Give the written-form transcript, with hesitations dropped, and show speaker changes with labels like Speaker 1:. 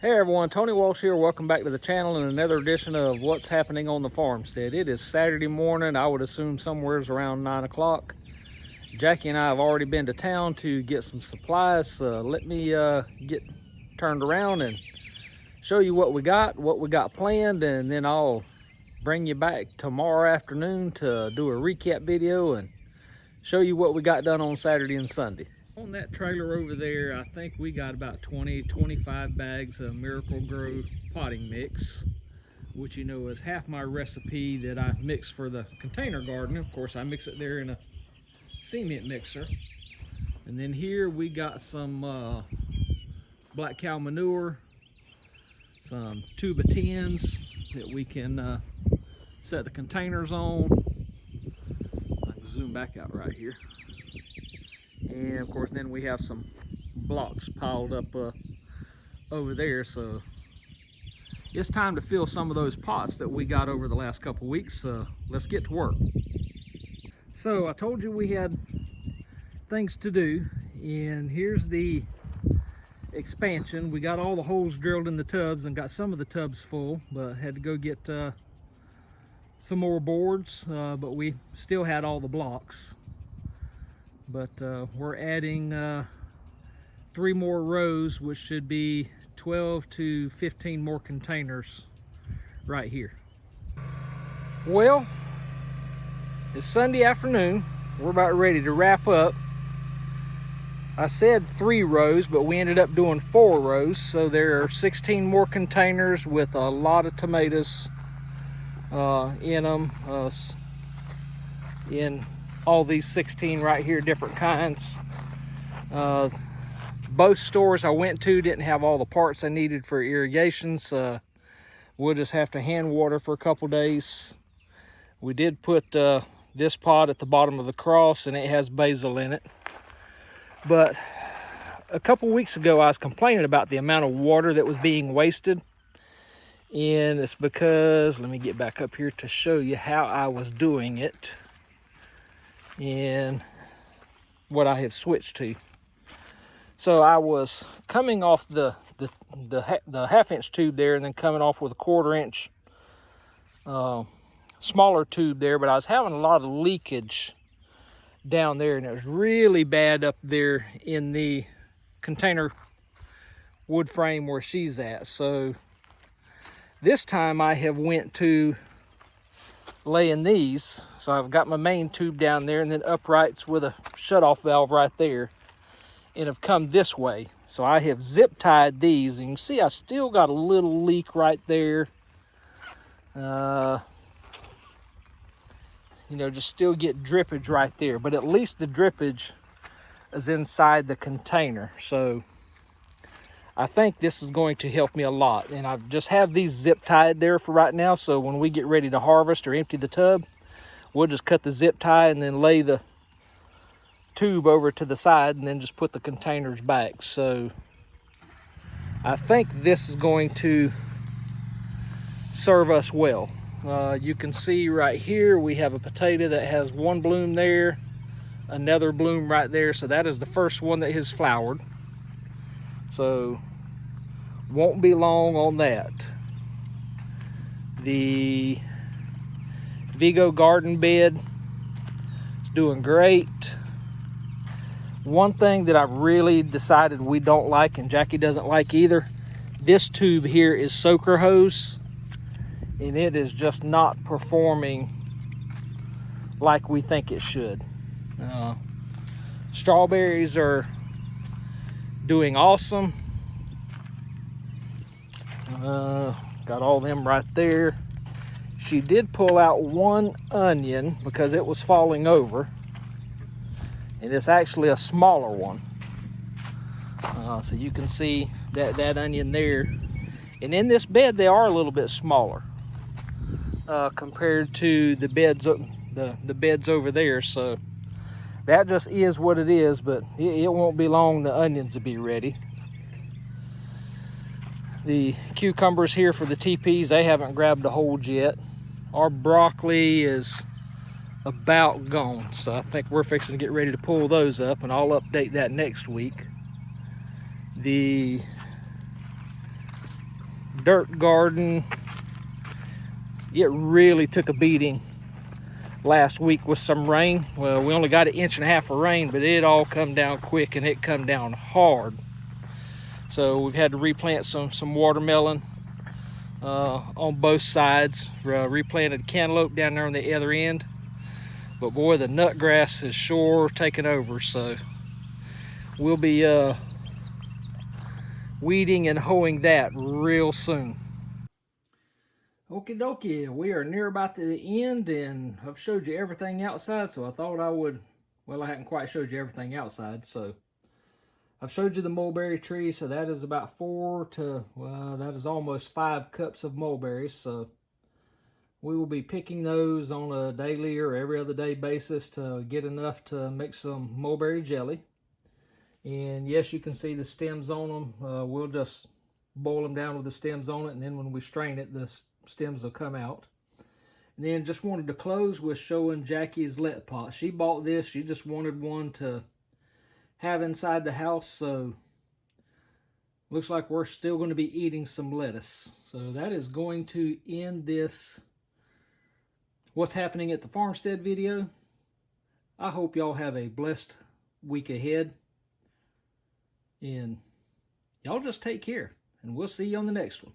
Speaker 1: Hey everyone, Tony Walsh here. Welcome back to the channel and another edition of What's Happening on the Farmstead. It is Saturday morning. I would assume somewhere's around 9 o'clock. Jackie and I have already been to town to get some supplies. Let me get turned around and show you what we got planned, and then I'll bring you back tomorrow afternoon to do a recap video and show you what we got done on Saturday and Sunday. On that trailer over there, I think we got about 25 bags of Miracle Grow potting mix, which you know is half my recipe that I mix for the container garden. Of course, I mix it there in a cement mixer. And then here we got some black cow manure, some tuba tins that we can set the containers on. I can zoom back out right here. And of course, then we have some blocks piled up over there. So it's time to fill some of those pots that we got over the last couple weeks. Let's get to work. So I told you we had things to do, and here's the expansion. We got all the holes drilled in the tubs and got some of the tubs full, but had to go get some more boards, but we still had all the blocks. But we're adding 3 more rows, which should be 12 to 15 more containers right here. Well, it's Sunday afternoon. We're about ready to wrap up. I said 3 rows, but we ended up doing 4 rows. So there are 16 more containers with a lot of tomatoes in them. In all these 16 right here, different kinds. Both stores I went to didn't have all the parts I needed for irrigation, so we'll just have to hand water for a couple days. We did put this pot at the bottom of the cross, and it has basil in it. But a couple weeks ago I was complaining about the amount of water that was being wasted, and it's because, let me get back up here to show you how I was doing it and what I have switched to. So I was coming off the half-inch tube there, and then coming off with a 1/4 inch smaller tube there, but I was having a lot of leakage down there, and it was really bad up there in the container wood frame where she's at. So this time I have went to laying these. So I've got my main tube down there, and then uprights with a shutoff valve right there, and have come this way. So I have zip tied these, and you can see I still got a little leak right there. You know, just still get drippage right there, but at least the drippage is inside the container. So I think this is going to help me a lot. And I just have these zip tied there for right now, so when we get ready to harvest or empty the tub, we'll just cut the zip tie and then lay the tube over to the side, and then just put the containers back. So I think this is going to serve us well. You can see right here we have a potato that has 1 bloom there, another bloom right there. So that is the first one that has flowered. So won't be long on that. The Vigo garden bed is doing great. One thing that I really decided we don't like, and Jackie doesn't like either, this tube here is soaker hose, and it is just not performing like we think it should. Strawberries are doing awesome. Got all them right there. She did pull out 1 onion because it was falling over, and it's actually a smaller one. So you can see that onion there. And in this bed they are a little bit smaller compared to the beds over there. So that just is what it is, but it won't be long the onions will be ready. The cucumbers here for the TPs, they haven't grabbed a hold yet. Our broccoli is about gone, so I think we're fixing to get ready to pull those up, and I'll update that next week. The dirt garden, it really took a beating last week with some rain. Well, we only got 1.5 inches of rain, but it all come down quick, and it come down hard. So we've had to replant some watermelon on both sides. Replanted cantaloupe down there on the other end. But boy, the nut grass is sure taking over. So we'll be weeding and hoeing that real soon. Okie dokie, we are near about the end, and I've showed you everything outside, so I thought I would, well, I hadn't quite showed you everything outside, so I've showed you the mulberry tree, so that is about 4 to, well, that is almost 5 cups of mulberries, so we will be picking those on a daily or every other day basis to get enough to make some mulberry jelly. And yes, you can see the stems on them. We'll just boil them down with the stems on it, and then when we strain it, the stems will come out. And then just wanted to close with showing Jackie's let pot. She bought this. She just wanted one to have inside the house, so looks like we're still going to be eating some lettuce. So that is going to end this what's happening at the farmstead video. I hope y'all have a blessed week ahead, and y'all just take care, and we'll see you on the next one.